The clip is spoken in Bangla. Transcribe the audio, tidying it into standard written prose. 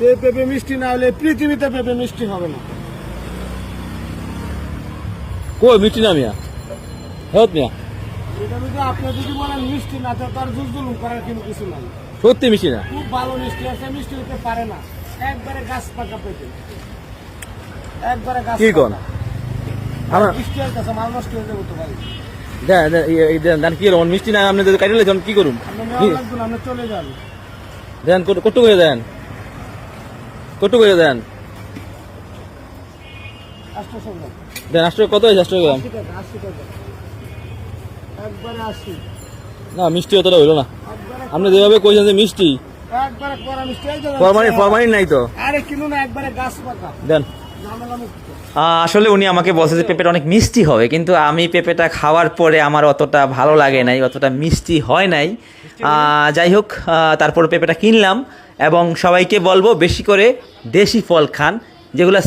এই পেঁপে মিষ্টি না হলে পৃথিবীতে পেঁপে মিষ্টি হবে না। কই মিষ্টি না মিয়া, হত মিয়া, এটা যদি আপনি যদি বলেন মিষ্টি না, তো তার জুলজুলুম করার কিন্তু কিছু নাই। সত্যি মিষ্টি না। খুব ভালো মিষ্টি আছে, মিষ্টি হতে পারে না। একবারে গাছ পাকা পেঁপে, একবারে গাছ কি কোন? পাকা। আমার মিষ্টি আছে, মাল নষ্ট হয়ে যাবে তো ভাই। দেন কি রকম মিষ্টি না, আপনি যদি কাটিলে তখন কি করুন? আপনি নেওয়া লাগবে না, আপনি চলে যান। দেন কটু করে দেন, কটু করে দেন, 800 টাকা। দেন 8 টাকা কত হয়েছে? 8 টাকা 80 টাকা, 80 টাকা। একবারে 80। না, মিষ্টি অতটা হইলো না। একবারে আপনি যেভাবে কইছেন যে মিষ্টি, একবারে কড়া মিষ্টি এই যে। ফরমালিন নাই তো। আরে কিনো না, একবারে গাছ পাকা। দেন। ঝামেলা মুক্ত। আসলে উনি আমাকে বলছে যে পেঁপেটা অনেক মিষ্টি হবে, কিন্তু আমি পেঁপেটা খাওয়ার পরে আমার অতটা ভালো লাগে নাই, অতটা মিষ্টি হয় নাই। যাই হোক, তারপর পেঁপেটা কিনলাম এবং সবাইকে বলবো বেশি করে দেশি ফল খান, যেগুলো